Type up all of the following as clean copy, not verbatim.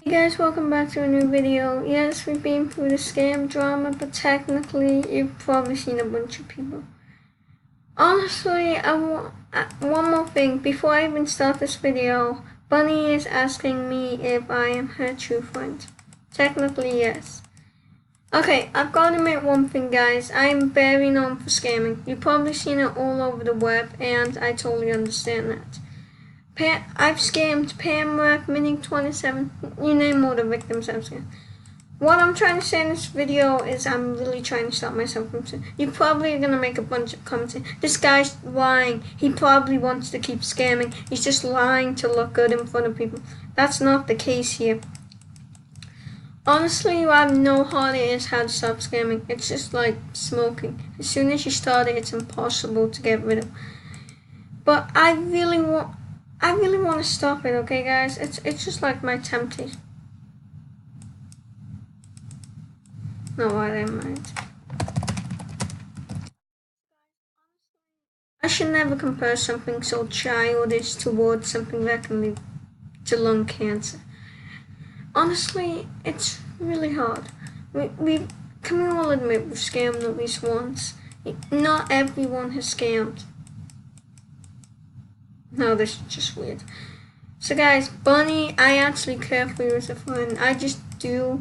Hey guys, welcome back to a new video. Yes, we've been through the scam drama, but technically you've probably seen a bunch of people. Honestly, one more thing. Before I even start this video, Bunny is asking me if I am her true friend. Technically, yes. Okay, I've got to admit one thing, guys. I am very known for scamming. You've probably seen it all over the web, and I totally understand that. I've scammed Pam Rap, Mini 27, you name all the victims I've scammed. What I'm trying to say in this video is I'm really trying to stop myself from saying. You probably are going to make a bunch of comments saying, this guy's lying. He probably wants to keep scamming. He's just lying to look good in front of people. That's not the case here. Honestly, you have no idea is how to stop scamming. It's just like smoking. As soon as you start it, it's impossible to get rid of. But I really want to stop it, okay guys? It's just like my temptation. No, I didn't mind. I should never compare something so childish towards something that can lead to lung cancer. Honestly, it's really hard. Can we all admit we've scammed at least once? Not everyone has scammed. No, this is just weird. So guys, Bunny, I actually care for you as a friend. I just do.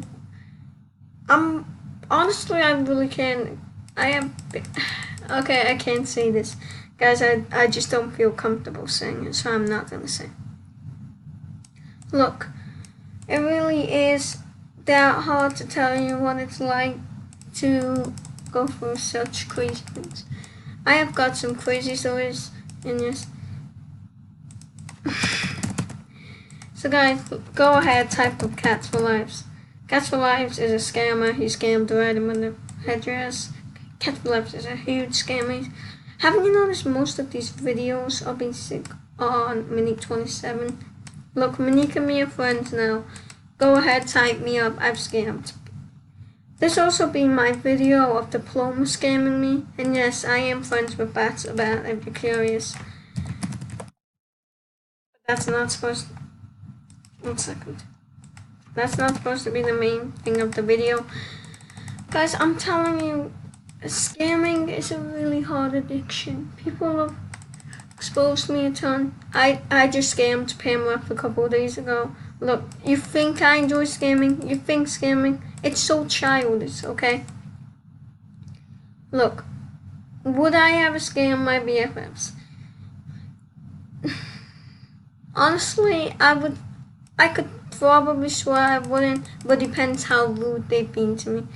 Honestly, I really can't. Okay, I can't say this. Guys, I just don't feel comfortable saying it, so I'm not gonna say. Look, it really is that hard to tell you what it's like to go through such crazy things. I have got some crazy stories in this. So guys, go ahead, type up Cats for Lives. Cats for Lives is a scammer. He scammed right in the headdress. Cats for Lives is a huge scammer. Haven't you noticed most of these videos are being sick on Mini 27? Look, Monique and me are friends now. Go ahead, type me up. I've scammed. This also been my video of Diploma scamming me. And yes, I am friends with Bats about if you're curious. That's not supposed to... One second. That's not supposed to be the main thing of the video. Guys, I'm telling you, scamming is a really hard addiction. People have exposed me a ton. I just scammed Pamela a couple of days ago. Look, you think I enjoy scamming? You think scamming? It's so childish, okay? Look, would I ever scam my BFFs? Honestly, I could probably swear I wouldn't, but depends how rude they've been to me.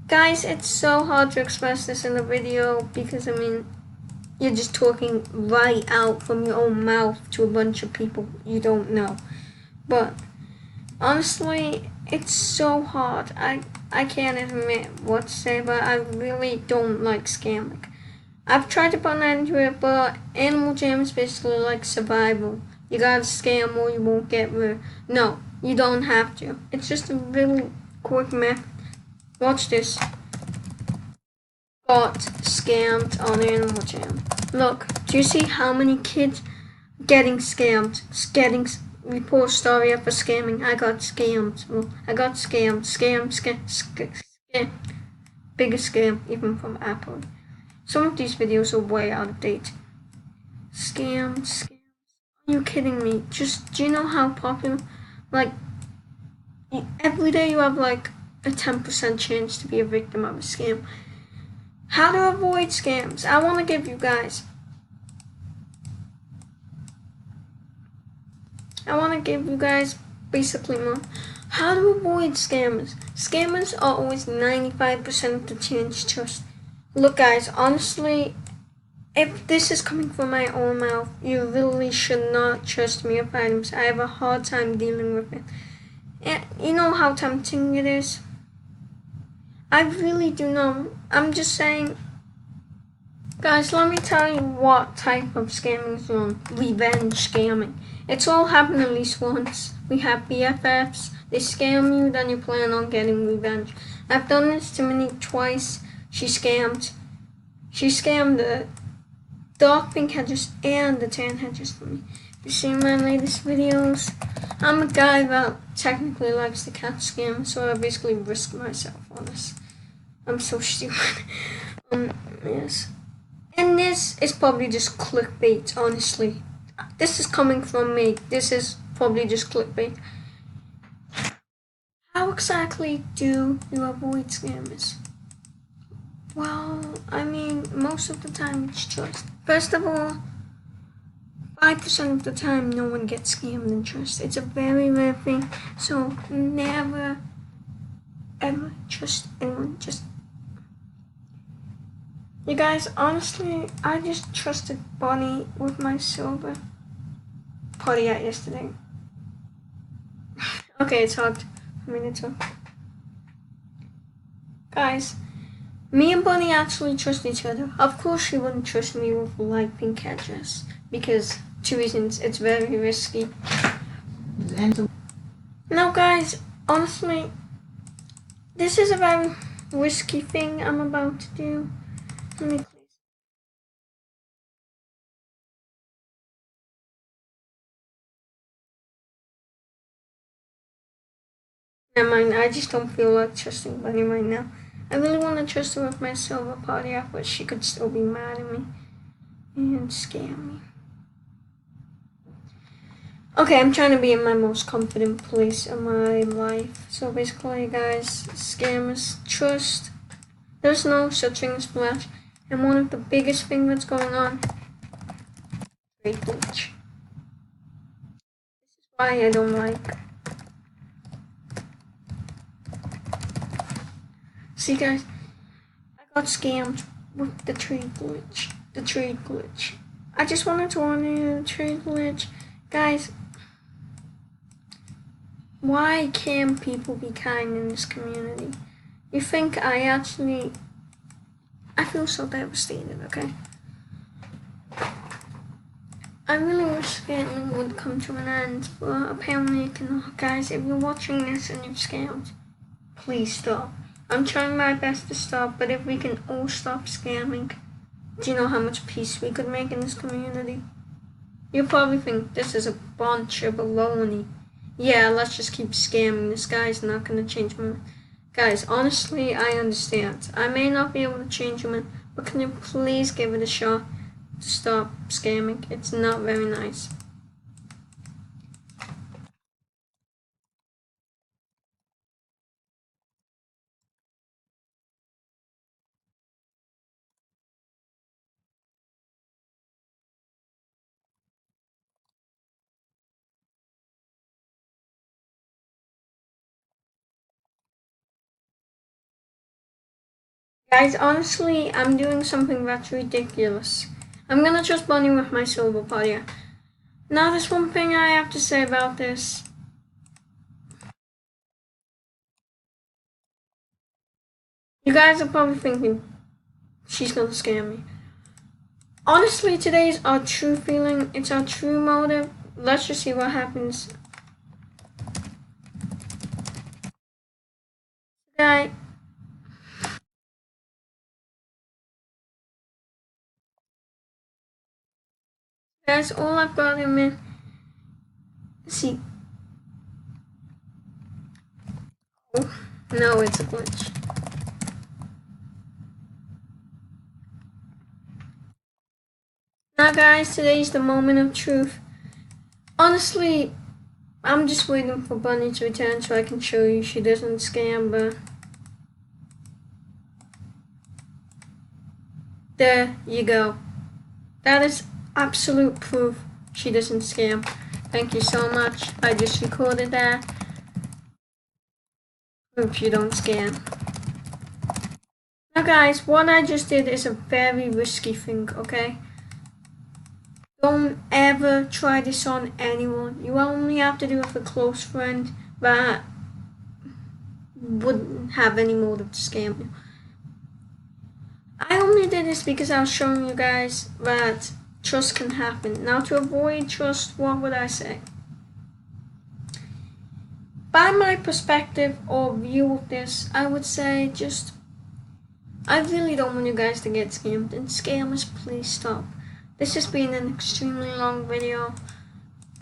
Guys, it's so hard to express this in a video because, I mean, you're just talking right out from your own mouth to a bunch of people you don't know. But, honestly, it's so hard. I can't admit what to say, but I really don't like scamming. I've tried to put an end to it, but Animal Jam is basically like survival. You gotta scam or you won't get rid. No, you don't have to. It's just a really quick method. Watch this. Got scammed on Animal Jam. Look, do you see how many kids getting scammed? Getting report story up for scamming. I got scammed. Well, I got scammed. Scam. Biggest scam, even from Apple. Some of these videos are way out of date. Scam. Are you kidding me? Do you know how popular? Like, every day you have like a 10% chance to be a victim of a scam. How to avoid scams? I want to give you guys. Basically more. How to avoid scammers. Scammers are always 95% of the chance to trust. Look guys, honestly, if this is coming from my own mouth, you really should not trust me with items. I have a hard time dealing with it. And you know how tempting it is? I really do know. I'm just saying. Guys, let me tell you what type of scamming is wrong. Revenge scamming. It's all happened at least once. We have BFFs. They scam you, then you plan on getting revenge. I've done this to Monique twice. She scammed the dark pink headdress and the tan headdress for me. you see my latest videos. I'm a guy that technically likes to catch scams, so I basically risk myself on this. I'm so stupid. Yes. And this is probably just clickbait, honestly. This is coming from me. This is probably just clickbait. How exactly do you avoid scammers? Well, I mean, most of the time it's trust. First of all, 5% of the time no one gets scammed in trust. It's a very rare thing, so never ever trust anyone. Just you guys, honestly, I just trusted Bonnie with my silver party at yesterday. Okay, it's hard for me to talk. Guys, me and Bonnie actually trust each other. Of course she wouldn't trust me with a light pink address because 2 reasons, it's very risky. Now guys, honestly, this is a very risky thing I'm about to do. Let me please. Never mind, I just don't feel like trusting Bunny right now. I really want to trust her with my silver party app, but she could still be mad at me and scam me. Okay, I'm trying to be in my most confident place in my life. So basically, guys, scammers, trust. There's no such thing as flash. And one of the biggest things that's going on, trade glitch. This is why I don't like. See guys, I got scammed with the trade glitch. I just wanted to warn you, the trade glitch. Guys, why can't people be kind in this community? You think I feel so devastated, okay? I really wish scamming would come to an end, but apparently it cannot. Guys, if you're watching this and you've scammed, please stop. I'm trying my best to stop, but if we can all stop scamming, do you know how much peace we could make in this community? You probably think this is a bunch of baloney. Yeah, let's just keep scamming. This guy's not gonna change my mind. Guys, honestly, I understand. I may not be able to change your mind, but can you please give it a shot to stop scamming? It's not very nice. Guys, honestly, I'm doing something that's ridiculous. I'm gonna trust Bunny with my silver party. Now, there's one thing I have to say about this. You guys are probably thinking, she's gonna scam me. Honestly, today's our true feeling. It's our true motive. Let's just see what happens. Guys, all I've got in me. See. Oh, no, it's a glitch. Now, guys, today's the moment of truth. Honestly, I'm just waiting for Bunny to return so I can show you she doesn't scam, but there you go. That is absolute proof she doesn't scam. Thank you so much. I just recorded that. Proof you don't scam. Now guys, what I just did is a very risky thing, okay? Don't ever try this on anyone. You only have to do it with a close friend that wouldn't have any motive to scam you. I only did this because I was showing you guys that trust can happen. Now to avoid trust, what would I say? By my perspective or view of this, I would say I really don't want you guys to get scammed, and scammers, please stop. This has been an extremely long video,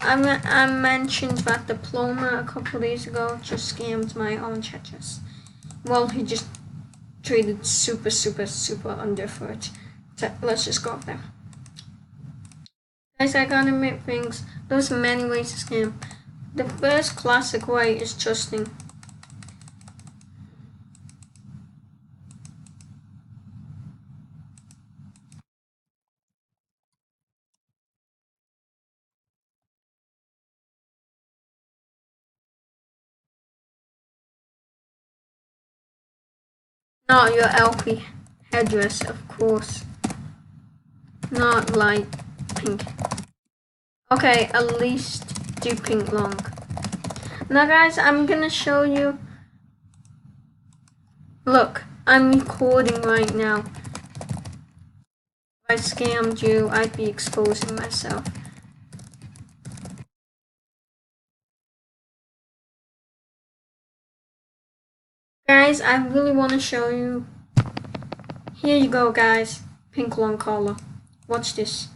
I mentioned that diploma a couple days ago just scammed my orange hedges. Well, he just traded super under for it. So let's just go up there. Guys, I gotta admit things. There's many ways to scam. The first classic way is trusting. Not your LP headdress, of course. Not light pink. Okay, at least do pink long. Now guys, I'm gonna show you. Look, I'm recording right now. If I scammed you, I'd be exposing myself. Guys, I really want to show you. Here you go, guys. Pink long collar. Watch this.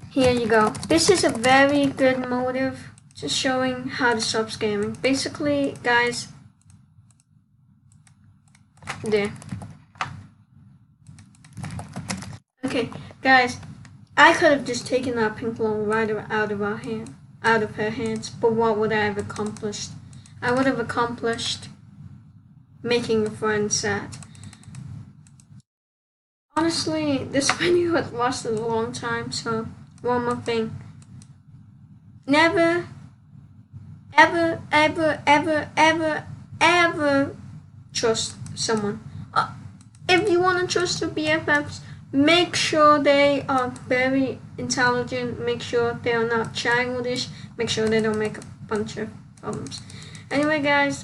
Here you go. This is a very good motive, just showing how to stop scamming. Basically, guys, there. Okay, guys, I could have just taken that pink long right out of her hands, but what would I have accomplished? I would have accomplished making a friend sad. Honestly, this video has lasted a long time, so one more thing. Never, ever, ever, ever, ever, ever trust someone. If you want to trust your BFFs, make sure they are very intelligent, make sure they are not childish, make sure they don't make a bunch of problems. Anyway, guys,